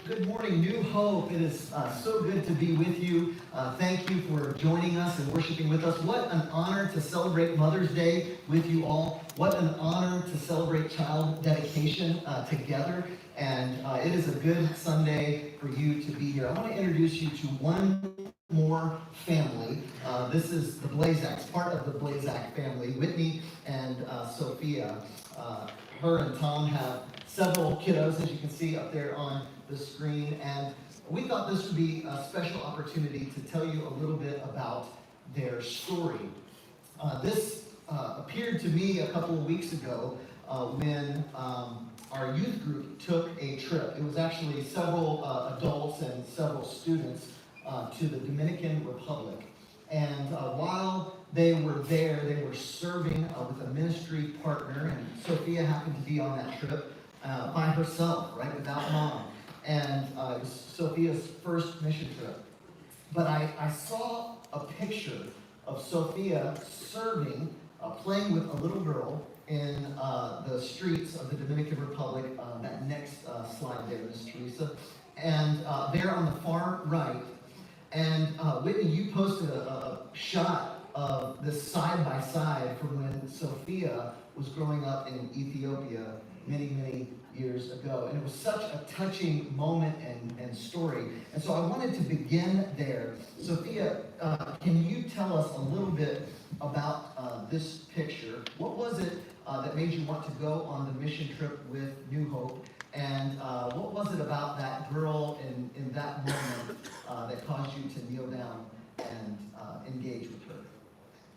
Good morning, New Hope. It is so good to be with you. Thank you for joining us and worshiping with us. What an honor to celebrate Mother's Day with you all. What an honor to celebrate child dedication together. And it is a good Sunday for you to be here. I want to introduce you to one more family. This is the Blazaks, part of the Blazak family. Whitney and Sophia. Her and Tom have several kiddos, as you can see up there on the screen, and we thought this would be a special opportunity to tell you a little bit about their story. This appeared to me a couple of weeks ago when our youth group took a trip. It was actually several adults and several students to the Dominican Republic. And while they were there, they were serving with a ministry partner, and Sophia happened to be on that trip by herself, right, without mom. And it was Sophia's first mission trip. But I saw a picture of Sophia serving, playing with a little girl in the streets of the Dominican Republic. That next slide there, Miss Teresa. And there on the far right. And Whitney, you posted a shot of this side-by-side from when Sophia was growing up in Ethiopia many years ago. And it was such a touching moment and story. And so I wanted to begin there. Sophia, can you tell us a little bit about this picture? What was it that made you want to go on the mission trip with New Hope? And what was it about that girl in that moment that caused you to kneel down and engage with her?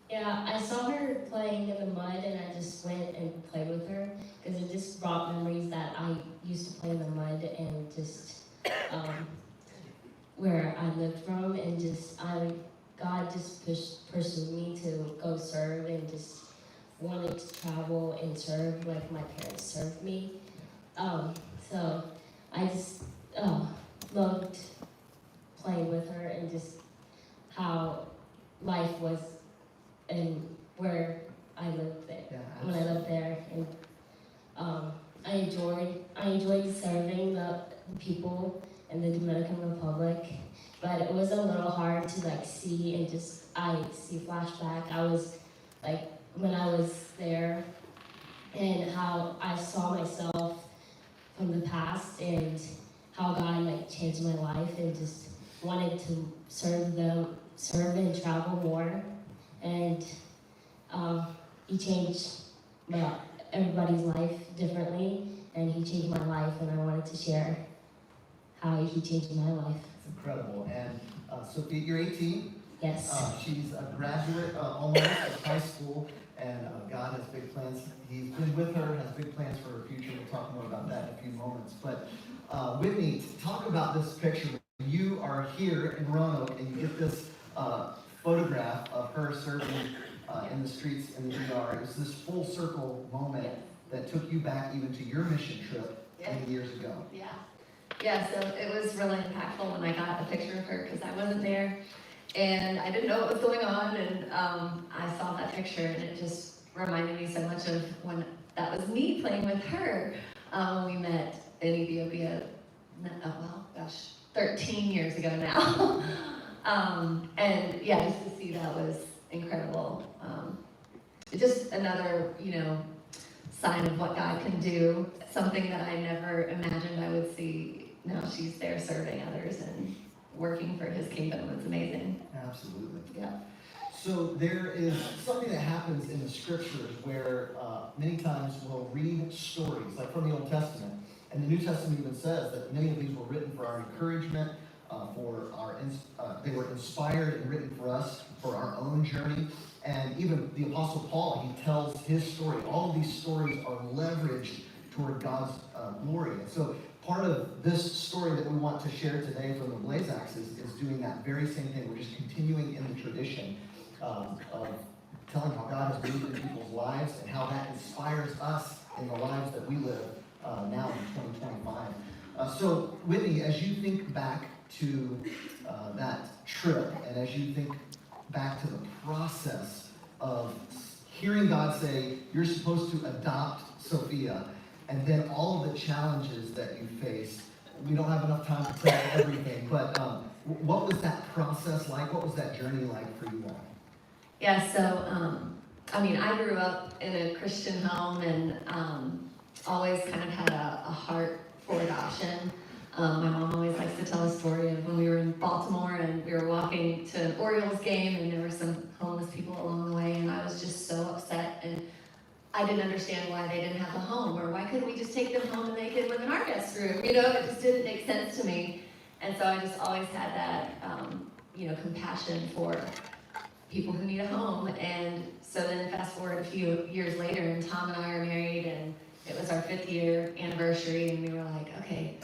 Yeah, I saw her playing in the mud and I just went and played with her because it just brought memories that I used to play in the mud and just where I lived from, and just God just pursued me to go serve and just wanted to travel and serve like my parents served me. So I just loved playing with her and just how life was and where I lived there. Yeah, when I lived there, and I enjoyed serving the people in the Dominican Republic, but it was a little hard to see and I see flashback. I was when I was there and how I saw myself from the past and how God changed my life and just wanted to serve and travel more. And he changed everybody's life differently, and he changed my life, and I wanted to share how he changed my life. It's incredible. And Sophia, you're 18. Yes. She's a graduate almost of high school, and God has big plans. He's been with her, has big plans for her future. We'll talk more about that in a few moments. But Whitney, talk about this picture. You are here in Roanoke, and you get this photograph of her serving in the streets in the DR. It was this full circle moment that took you back even to your mission trip many years ago. Yeah, so it was really impactful when I got a picture of her because I wasn't there and I didn't know what was going on, and I saw that picture and it just reminded me so much of when that was me playing with her when we met in Ethiopia, 13 years ago now. And yeah, just to see that was incredible. Just another, sign of what God can do. Something that I never imagined I would see. Now she's there serving others and working for His kingdom. It's amazing. Absolutely. Yeah. So there is something that happens in the scriptures where many times we'll read stories, like from the Old Testament, and the New Testament even says that many of these were written for our encouragement, they were inspired and written for us for our own journey. And even the Apostle Paul, he tells his story. All of these stories are leveraged toward God's glory. And so part of this story that we want to share today from the Blazaks is doing that very same thing. We're just continuing in the tradition of telling how God has moved in people's lives and how that inspires us in the lives that we live now in 2025. So Whitney, as you think back to that trip, and as you think back to the process of hearing God say, you're supposed to adopt Sophia, and then all of the challenges that you faced, we don't have enough time to tell everything, but what was that process like? What was that journey like for you all? Yeah, so, I mean, I grew up in a Christian home and always kind of had a heart for adoption. My mom always likes to tell a story of when we were in Baltimore and we were walking to an Orioles game and there were some homeless people along the way, and I was just so upset, and I didn't understand why they didn't have a home, or why couldn't we just take them home and they could live in our guest room? You know, it just didn't make sense to me. And so I just always had that, compassion for people who need a home. And so then fast forward a few years later, and Tom and I are married, and it was our 5th year anniversary, and we were like, okay,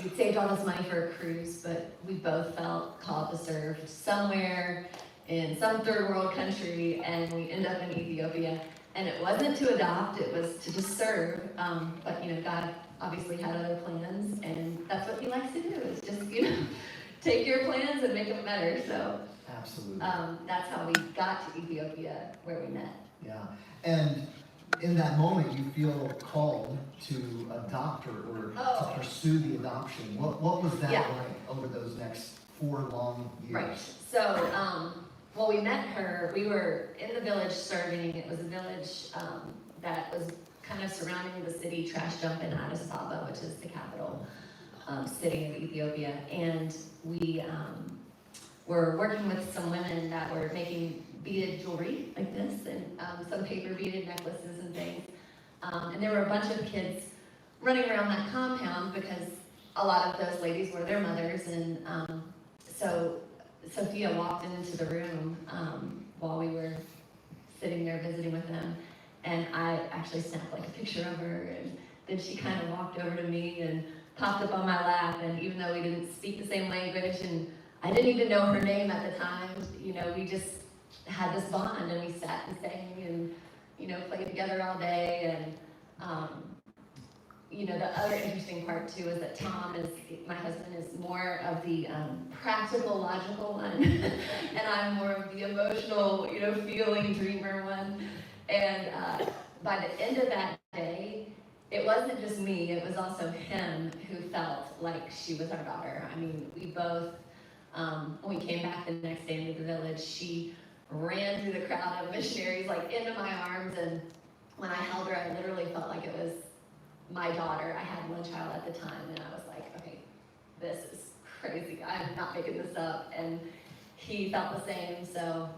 we'd saved all this money for a cruise, but we both felt called to serve somewhere in some third world country, and we ended up in Ethiopia. And it wasn't to adopt, it was to just serve. But God obviously had other plans, and that's what he likes to do, is just, take your plans and make them better. So Absolutely. that's how we got to Ethiopia, where we met. Yeah. And in that moment, you feel called to adopt or to pursue the adoption. What was that like over those next 4 long years? Right. So, well, we met her, we were in the village serving. It was a village that was kind of surrounding the city trash dump in Addis Ababa, which is the capital city of Ethiopia. And we were working with some women that were making beaded jewelry like this, and some paper beaded necklaces and things. And there were a bunch of kids running around that compound because a lot of those ladies were their mothers. And so Sophia walked into the room while we were sitting there visiting with them, and I actually snapped like a picture of her, and then she kind of walked over to me and popped up on my lap, and even though we didn't speak the same language, and I didn't even know her name at the time, we just had this bond, and we sat and sang and, played together all day. And the other interesting part too is that Tom my husband is more of the practical, logical one, and I'm more of the emotional, feeling dreamer one. And by the end of that day, it wasn't just me, it was also him who felt like she was our daughter. I mean, we both, when we came back the next day into the village, she ran through the crowd of missionaries, like into my arms, and when I held her, I literally felt like it was my daughter. I had one child at the time, and I was like, okay, this is crazy. I'm not making this up. And he felt the same. So,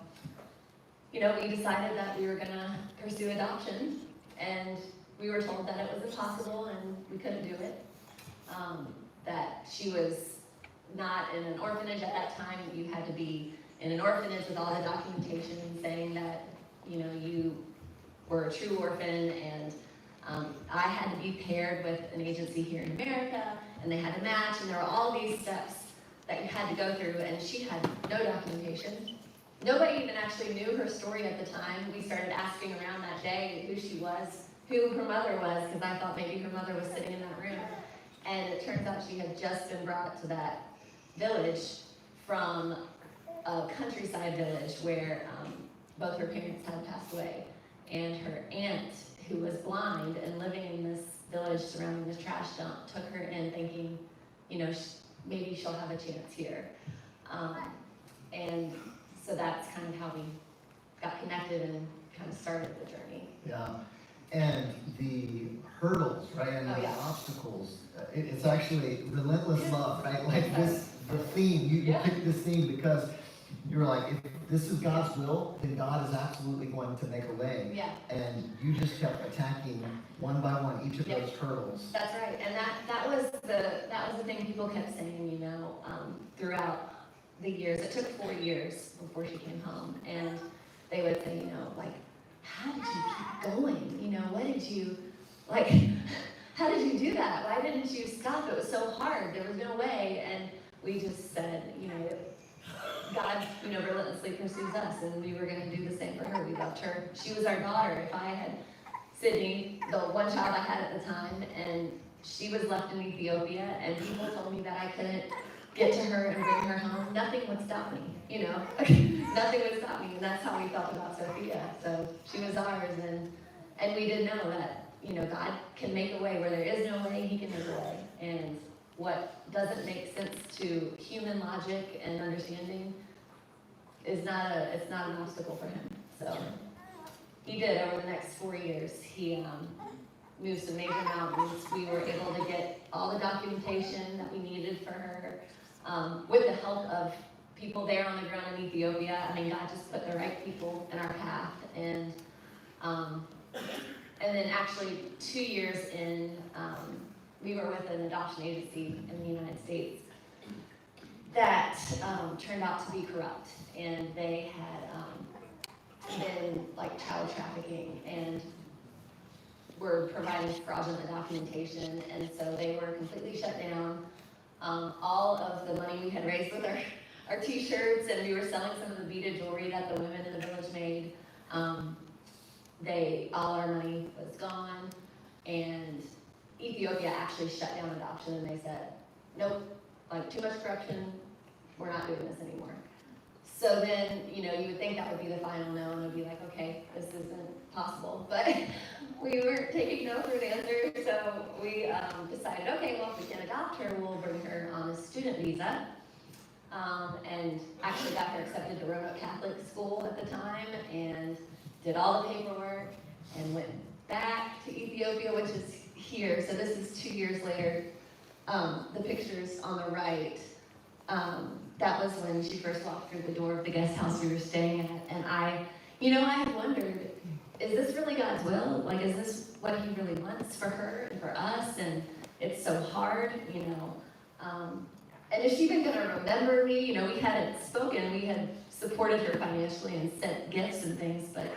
we decided that we were going to pursue adoption, and we were told that it was impossible and we couldn't do it. That she was not in an orphanage at that time. You had to be in an orphanage with all the documentation saying that, you were a true orphan, and I had to be paired with an agency here in America, and they had to match, and there were all these steps that you had to go through, and she had no documentation. Nobody even actually knew her story at the time. We started asking around that day who she was, who her mother was, because I thought maybe her mother was sitting in that room. And it turns out she had just been brought to that village from a countryside village where both her parents had passed away. And her aunt, who was blind and living in this village surrounding this trash dump, took her in thinking, maybe she'll have a chance here. And so that's kind of how we got connected and kind of started the journey. Yeah. And the hurdles, right, and the obstacles, it's actually relentless love, right? Like the theme, you picked this theme because you're like, if this is God's will, then God is absolutely going to make a way. Yeah. And you just kept attacking one by one each of those hurdles. That's right, and that was the thing people kept saying, throughout the years. It took 4 years before she came home, and they would say, how did you keep going? What did you, how did you do that? Why didn't you stop? It was so hard. There was no way. And we just said, God, relentlessly pursues us, and we were going to do the same for her. We loved her. She was our daughter. If I had Sydney, the one child I had at the time, and she was left in Ethiopia, and people told me that I couldn't get to her and bring her home, nothing would stop me, nothing would stop me, and that's how we felt about Sophia. So she was ours, and we did know that, God can make a way where there is no way, he can make a way, and what doesn't make sense to human logic and understanding is it's not an obstacle for him. So he did over the next 4 years. He moved some major mountains. We were able to get all the documentation that we needed for her with the help of people there on the ground in Ethiopia. I mean, God just put the right people in our path. And then actually 2 years in, we were with an adoption agency in the United States that turned out to be corrupt. And they had been like child trafficking and were providing fraudulent documentation. And so they were completely shut down. All of the money we had raised with our t-shirts, and we were selling some of the beaded jewelry that the women in the village made. All our money was gone, and Ethiopia actually shut down adoption, and they said, nope, like too much corruption, we're not doing this anymore. So then, you would think that would be the final no, and it would be like, okay, this isn't possible. But we weren't taking no for an answer, so we decided, okay, well, if we can adopt her, we'll bring her on a student visa. And actually got her accepted to Roanoke Catholic School at the time, and did all the paperwork, and went back to Ethiopia, which is here. So this is 2 years later. The pictures on the right, that was when she first walked through the door of the guest house we were staying at. And I had wondered, is this really God's will? Like, is this what he really wants for her and for us? And it's so hard, and is she even going to remember me? We hadn't spoken, we had supported her financially and sent gifts and things, but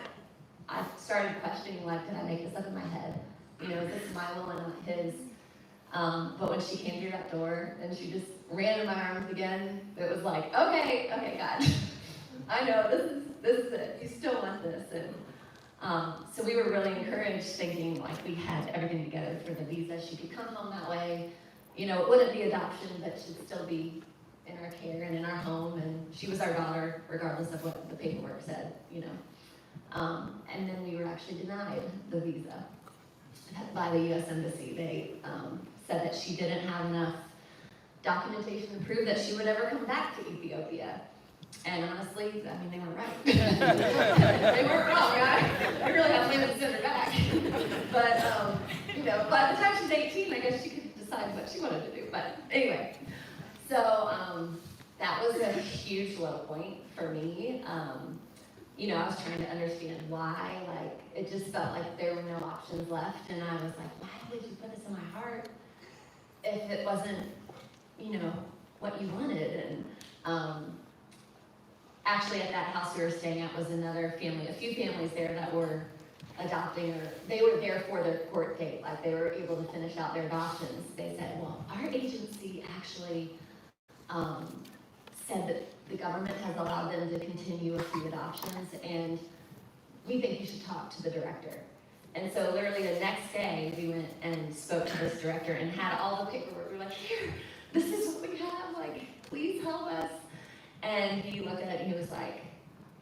I started questioning, like, did I make this up in my head? Is this my will and not his? But when she came through that door and she just ran in my arms again, it was like, okay, God, I know, this is it. You still want this. And so we were really encouraged, thinking like we had everything together for the visa. She could come home that way. It wouldn't be adoption, but she'd still be in our care and in our home. And she was our daughter, regardless of what the paperwork said, And then we were actually denied the visa by the U.S. Embassy. They said that she didn't have enough documentation to prove that she would ever come back to Ethiopia. And honestly, they were right. They weren't wrong, right? I really have to send her back. But by the time she's 18, I guess she could decide what she wanted to do. But anyway, so that was a huge low point for me. I was trying to understand why. Like, it just felt like there were no options left, and I was like, why did you put this in my heart if it wasn't, what you wanted? And actually, at that house we were staying at was another family, a few families there that were adopting, or they were there for their court date, like they were able to finish out their adoptions. They said, well, our agency actually said that the government has allowed them to continue with the adoptions, and we think you should talk to the director. And so literally the next day, we went and spoke to this director and had all the paperwork. We were like, here, this is what we have, like, please help us. And he looked at it and he was like,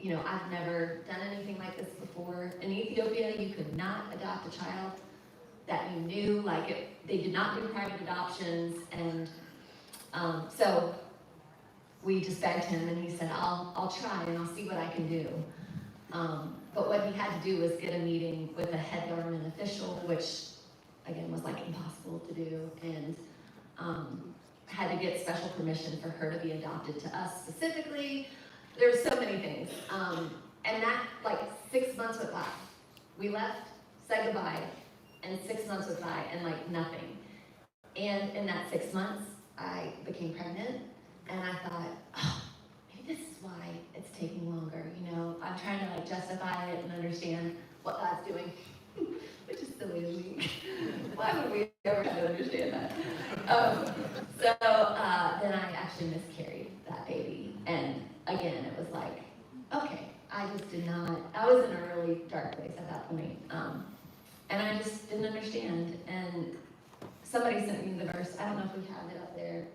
I've never done anything like this before. In Ethiopia, you could not adopt a child that you knew, they did not do private adoptions. And so we just begged him, and he said, I'll try and I'll see what I can do. But what he had to do was get a meeting with a head government official, which again was like impossible to do, and had to get special permission for her to be adopted to us specifically. There's so many things. And that, 6 months went by. We left, said goodbye, and 6 months went by, and nothing. And in that 6 months, I became pregnant, and I thought, oh, maybe this is why it's taking longer, I'm trying to justify it and understand what God's doing, which is silly of me. Why would we ever try to understand that? Then I actually miscarried that baby, and again, it was like, okay, I was in a really dark place at that point, and I just didn't understand, and somebody sent me the verse, I don't know if we have it up there.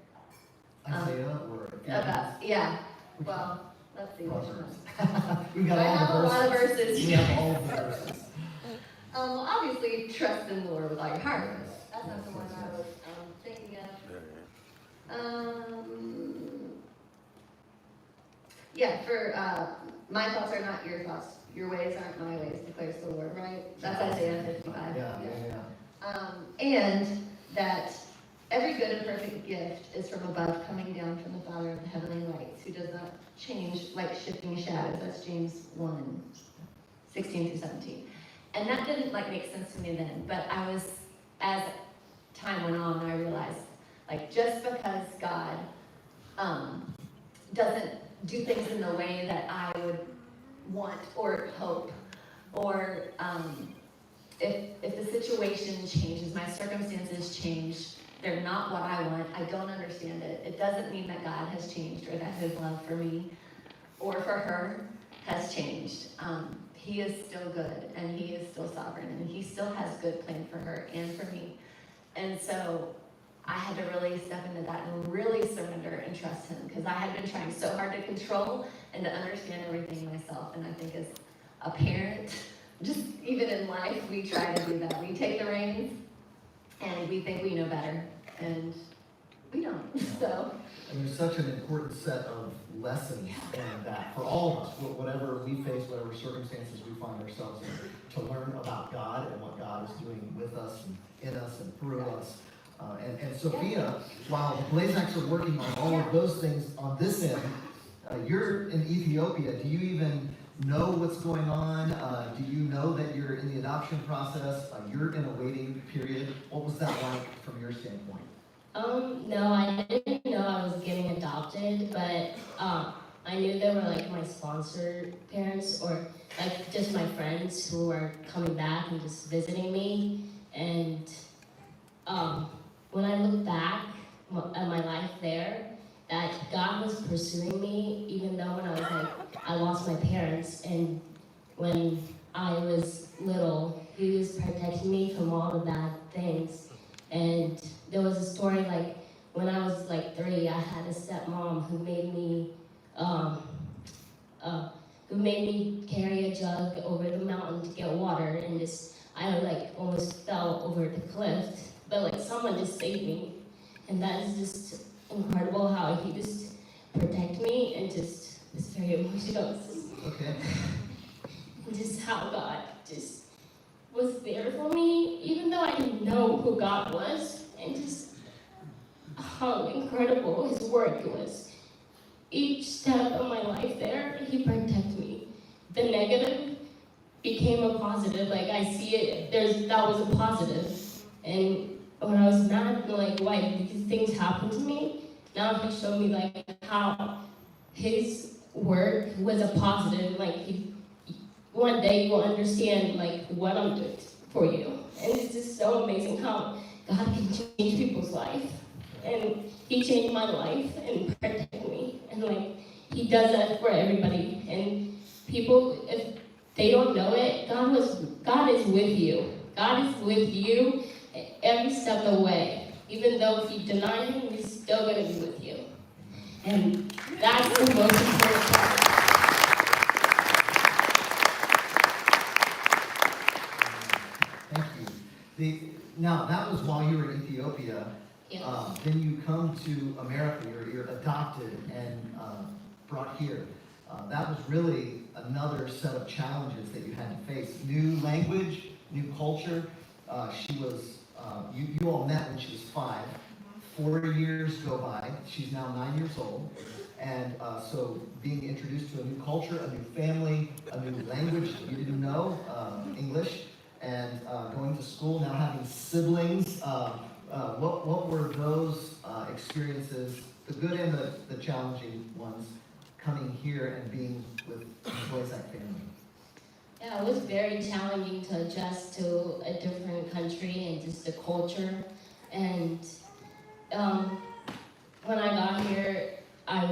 Isaiah or yeah, well, let's see. Proverbs. We've got I have all a the lot of verses. verses. We have all the verses. Obviously, trust in the Lord with all your heart. That's not the one I was thinking of. Yeah, for, my thoughts are not your thoughts, your ways aren't my ways, declares the Lord, right? That's Isaiah 55. And that every good and perfect gift is from above, coming down from the Father of the heavenly lights, who does not change like shifting shadows. That's James 1, 16 through 17. And that didn't like make sense to me then, but as time went on, I realized, like, just because God doesn't do things in the way that I would want or hope, or if the situation changes, my circumstances change, they're not what I want, I don't understand it, it doesn't mean that God has changed or that his love for me or for her has changed. He is still good, and he is still sovereign, and he still has good plan for her and for me. And so I had to really step into that and really surrender and trust him, because I had been trying so hard to control and to understand everything myself. And I think as a parent, just even in life, we try to do that. We take the reins and we think we know better, and we don't. So. And there's such an important set of lessons in that for all of us, whatever we face, whatever circumstances we find ourselves in, to learn about God and what God is doing with us and in us and through us. And Sophia, while the Blazaks are working on all of those things on this end, you're in Ethiopia. Do you even know what's going on? Do you know that you're in the adoption process? You're in a waiting period. What was that like from your standpoint? No, I didn't know I was getting adopted, but I knew they were like my sponsor parents, or like just my friends who were coming back and just visiting me. And when I look back at my life there, that God was pursuing me, even though when I was like, I lost my parents, and when I was little, he was protecting me from all the bad things. And there was a story like when I was like 3, I had a stepmom who made me carry a jug over the mountain to get water, and just I like almost fell over the cliff, but like someone just saved me, and that is just incredible how he just protected me, and just it's very emotional. Okay. And just how God just was there for me, even though I didn't know who God was, and just how incredible his work was. Each step of my life there, he protected me. The negative became a positive. Like I see it, that was a positive. And when I was mad, like why these things happened to me, now he showed me like how his work was a positive. Like one day you will understand like what I'm doing for you. And it's just so amazing how God can change people's life. And he changed my life and protected me. And like he does that for everybody. And people, if they don't know it, God is with you. God is with you every step of the way. Even though if you deny him, he's still gonna be with you. And that's the most important part. Now, that was while you were in Ethiopia. Yes. Then you come to America. You're adopted and brought here. That was really another set of challenges that you had to face. New language, new culture. She was, you all met when she was 5. 4 years go by. She's now 9 years old. And so being introduced to a new culture, a new family, a new language you didn't know, English, and going to school, now having siblings. What were those experiences, the good and the challenging ones, coming here and being with the Blazak family? Yeah, it was very challenging to adjust to a different country and just the culture. And when I got here, I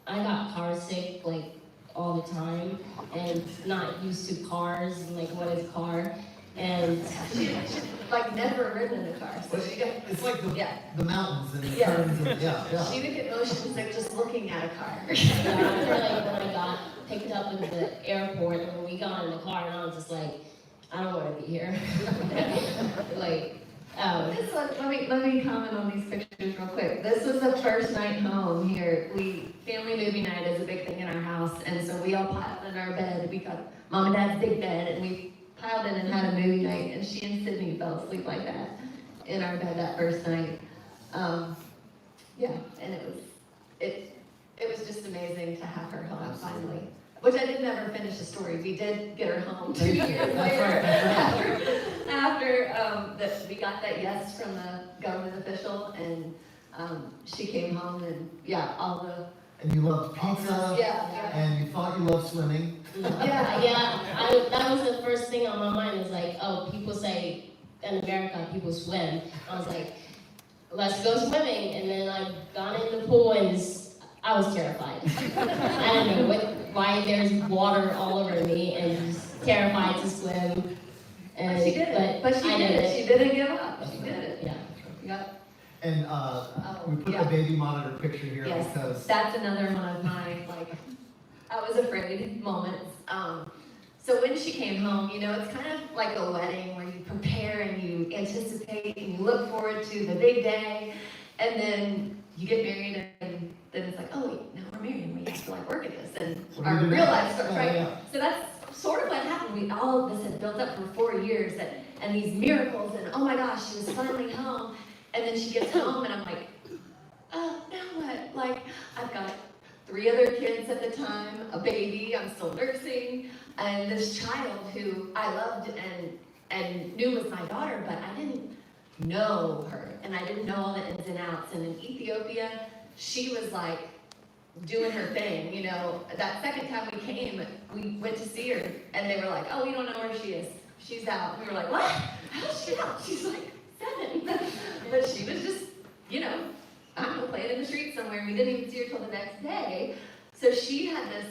got car sick like all the time, and not used to cars and like what is car, and She like never ridden in a car, so she got, It's like the mountains and the Yeah. turns and she would get motion sick just looking at a car. after like when I got picked up at the airport, and when we got in the car, and I was just like, I don't want to be here. Like This was, let me comment on these pictures real quick. This was the first night home here. Family movie night is a big thing in our house, and so we all piled in our bed. We got mom and dad's big bed, and we piled in and had a movie night, and she and Sydney fell asleep like that in our bed that first night. Yeah, and it was just amazing to have her home finally. Which I did never finish the story. We did get her home 2 years later after we got that yes from the government official, and she came home, and yeah, all the And you loved pizza. yeah. And you thought you loved swimming. That was the first thing on my mind. Was like, oh, people say in America people swim. I was like, let's go swimming, and then I got in the pool and I was terrified. I don't know why there's water all over me, and just terrified to swim. And She did it, but she did it. She didn't give up. She did it. Yeah. Yep. And we put yeah. the baby monitor picture here Yes, because that's another one of my, I was afraid moments. So when she came home, it's kind of like a wedding where you prepare and you anticipate and you look forward to the big day, and then you get married, and then it's like, oh wait, now we're married and we have to work at this, and What do our we do real now? life starts, right? Yeah. So that's sort of what happened. All of this had built up for 4 years, and these miracles, and oh my gosh, she was finally home, and then she gets home, and I'm like, oh, now what? I've got 3 other kids at the time, a baby, I'm still nursing, and this child who I loved and knew was my daughter, but I didn't know her, and I didn't know all the ins and outs. And in Ethiopia, she was doing her thing, That second time we came, we went to see her, and they were like, oh, we don't know where she is. She's out. We were like, what? How's she out? She's 7. But she was just, I'm gonna play it in the street somewhere. We didn't even see her till the next day. So she had this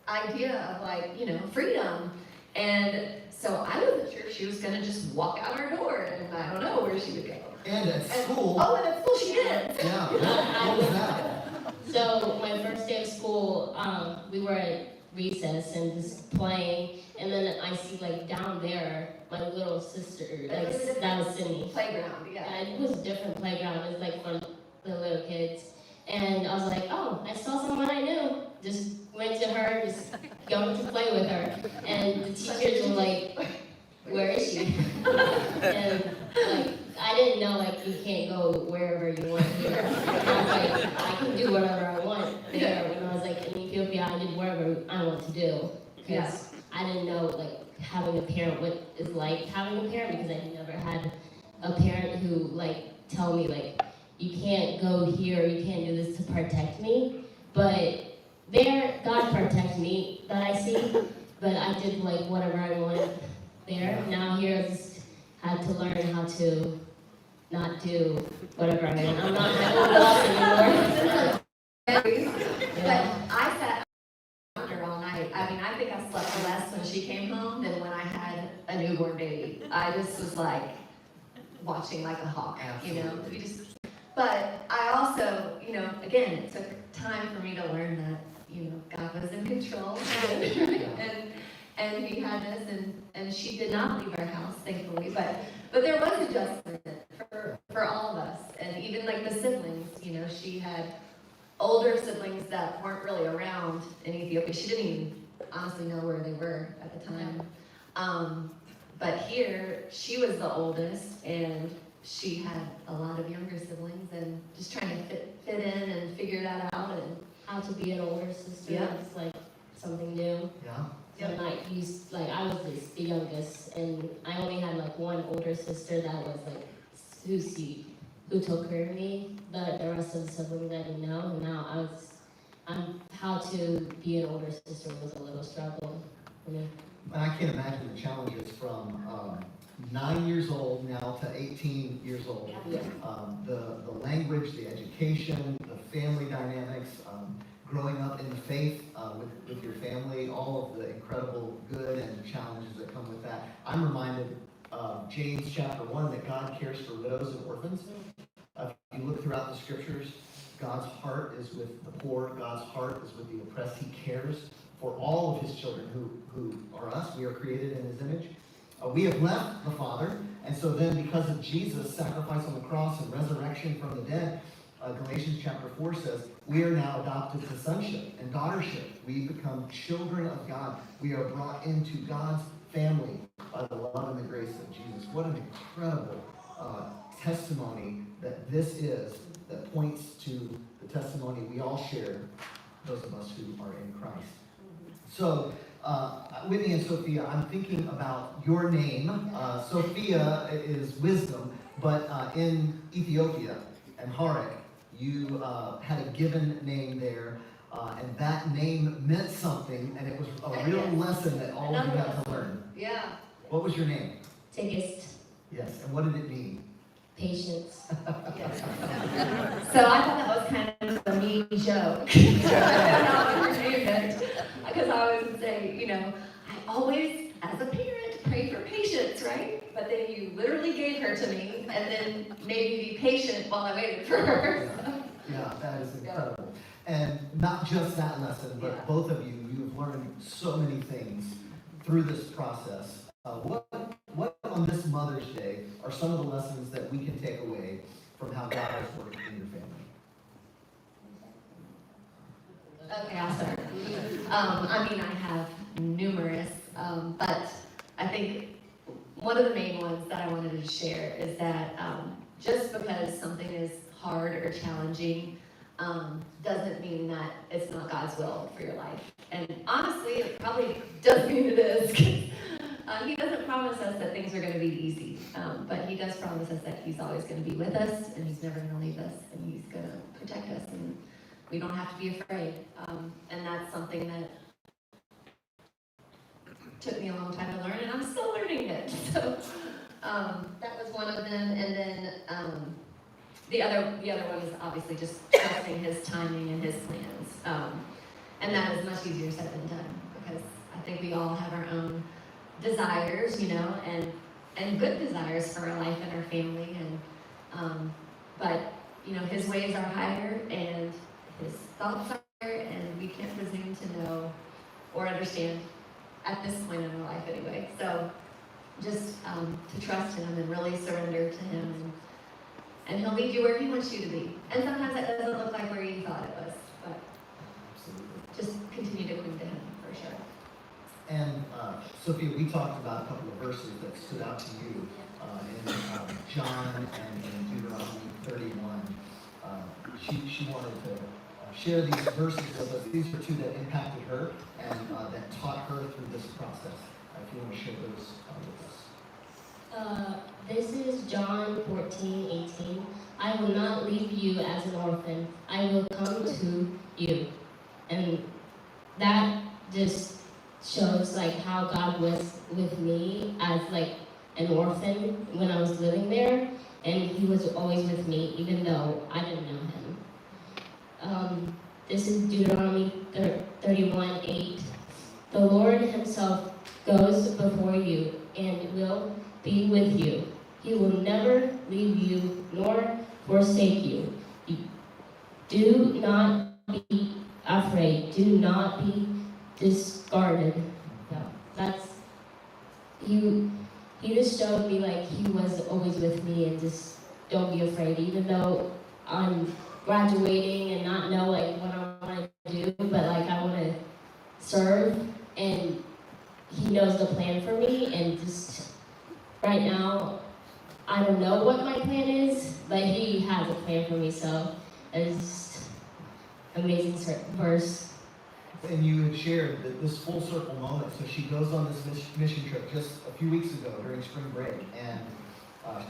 idea of freedom. And so I wasn't sure she was gonna just walk out our door, and I don't know where she would go. And at school. Oh, and at school she did. Yeah. What was that? So my first day of school, we were at recess and just playing, and then I see down there my little sister, that was Sydney. Playground, yeah. And it was a different playground. It was for the little kids, and I was like, oh, I saw someone I knew. Just went to her, just going to play with her, and the teachers were like, where is she? And I didn't know you can't go wherever you want here. And I was like, I can do whatever I want there. When I was in Ethiopia, I did whatever I want to do. Because I didn't know having a parent, what it's like having a parent, because I never had a parent who tell me you can't go here, you can't do this to protect me. But there, God protected me, that I see. But I did whatever I wanted there. Now here, I just had to learn how to not do whatever I want. I'm not boss anymore. But I sat under all night. I mean, I think I slept less when she came home than when I had a newborn baby. I just was watching like a hawk, We just. But I also, again, it took time for me to learn that, God was in control, and He had us, and she did not leave our house, thankfully. But there was adjustment for all of us, and even the siblings. She had older siblings that weren't really around in Ethiopia. She didn't even honestly know where they were at the time. But here, she was the oldest, and she had a lot of younger siblings, and just trying to fit in and figure that out, and How to be an older sister Yeah. is something new. Yeah. So I'm not used, I was the youngest, and I only had one older sister that was Susie, who took care of me, but the rest of the siblings I didn't know, and now how to be an older sister was a little struggle for me. And I can't imagine the challenges from 9 years old now to 18 years old. Yeah. The language, the education, the family dynamics, growing up in the faith with your family, all of the incredible good and challenges that come with that. I'm reminded of James chapter 1 that God cares for widows and orphans. If you look throughout the scriptures, God's heart is with the poor. God's heart is with the oppressed. He cares for all of His children who are us. We are created in His image. We have left the Father, and so then because of Jesus' sacrifice on the cross and resurrection from the dead, Galatians chapter 4 says, we are now adopted to sonship and daughtership. We become children of God. We are brought into God's family by the love and the grace of Jesus. What an incredible testimony that this is, that points to the testimony we all share, those of us who are in Christ. So, Whitney and Sophia, I'm thinking about your name. Sophia is wisdom, but in Ethiopia and Harek, you had a given name there, and that name meant something, and it was a real lesson that all of you had to learn. Yeah. What was your name? Tigist, Yes, and what did it mean? patience. Yes. So I thought that was kind of a mean joke. Because I would say, you know, I always, as a parent, pray for patience, right? But then you literally gave her to me, and then made me be patient while I waited for her. Yeah, that is incredible. And not just that lesson, but Yeah. both of you, you have learned so many things through this process. What on this Mother's Day are some of the lessons that we can take away from how God has worked in your family? Okay, I'll start. I mean, I have numerous, but I think one of the main ones that I wanted to share is that just because something is hard or challenging doesn't mean that it's not God's will for your life. And honestly, it probably does mean it is. He doesn't promise us that things are going to be easy, but he does promise us that he's always going to be with us, and he's never going to leave us, and he's going to protect us, and we don't have to be afraid. And that's something that took me a long time to learn, and I'm still learning it. So that was one of them, and then the other one is obviously just trusting his timing and his plans, and that is much easier said than done, because I think we all have our own desires, you know, and good desires for our life and our family, and but you know, his ways are higher and his thoughts are higher, and we can't presume to know or understand at this point in our life anyway. So just to trust him and really surrender to him, and he'll lead you where he wants you to be. And sometimes that doesn't look like where you thought it was, but Absolutely. just continue to cling to him for sure. And Sophia, we talked about a couple of verses that stood out to you in John and in Deuteronomy 31. She wanted to share these verses with us. These are two that impacted her and that taught her through this process. If you want to share those with us. This is John 14:18. I will not leave you as an orphan. I will come to you. And that just shows like how God was with me as like an orphan when I was living there, and he was always with me even though I didn't know him. This is Deuteronomy 31:8. The Lord himself goes before you and will be with you. He will never leave you nor forsake you. Do not be afraid. Do not be discarded. No, that's he just showed me like he was always with me, and just don't be afraid, even though I'm graduating and not know like what I want to do, but like I want to serve, and he knows the plan for me. And just right now I don't know what my plan is, but he has a plan for me, so it's just amazing verse. And you had shared that this full circle moment. So she goes on this mission trip just a few weeks ago during spring break, and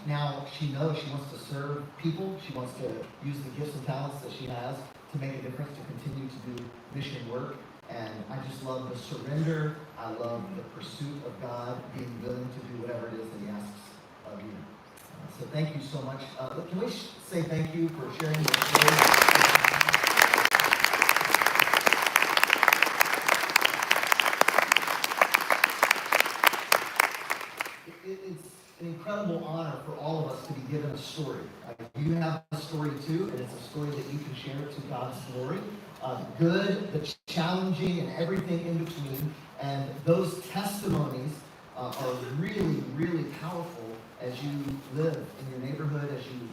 now she knows she wants to serve people. She wants to use the gifts and talents that she has to make a difference, to continue to do mission work. And I just love the surrender. I love the pursuit of God, being willing to do whatever it is that he asks of you. So thank you so much. Can we say thank you for sharing your story? It's an incredible honor for all of us to be given a story. You have a story too, and it's a story that you can share to God's glory. Good, the challenging, and everything in between. And those testimonies are really, really powerful as you live in your neighborhood, as you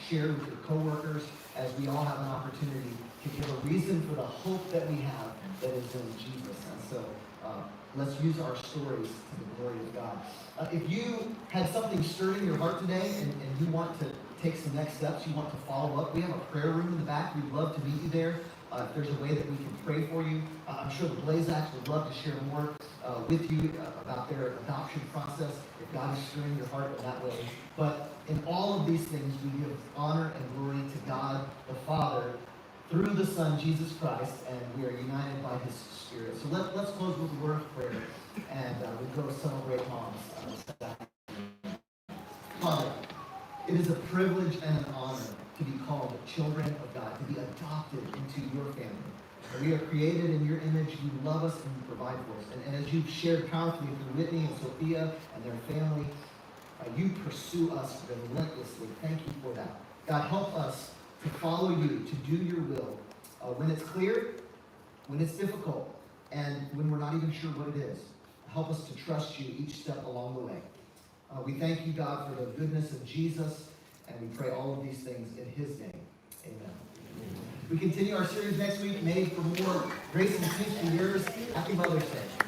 share with your coworkers, as we all have an opportunity to give a reason for the hope that we have that is in Jesus. And so let's use our stories to the glory of God. If you had something stirred in your heart today and you want to take some next steps, you want to follow up, we have a prayer room in the back. We'd love to meet you there. If there's a way that we can pray for you, I'm sure the Blazaks would love to share more with you about their adoption process, if God is stirring your heart in that way. But in all of these things, we give honor and glory to God the Father through the Son, Jesus Christ, and we are united by His Spirit. So let's close with a word of prayer, and we go celebrate moms. Father, it is a privilege and an honor to be called children of God, to be adopted into your family. We are created in your image. You love us and you provide for us. And as you've shared powerfully through Whitney and Sophia and their family, you pursue us relentlessly. Thank you for that. God, help us to follow you, to do your will, when it's clear, when it's difficult, and when we're not even sure what it is. Help us to trust you each step along the way. We thank you, God, for the goodness of Jesus, and we pray all of these things in his name. Amen. We continue our series next week, Made for More. Grace and peace to yours. Happy Mother's Day.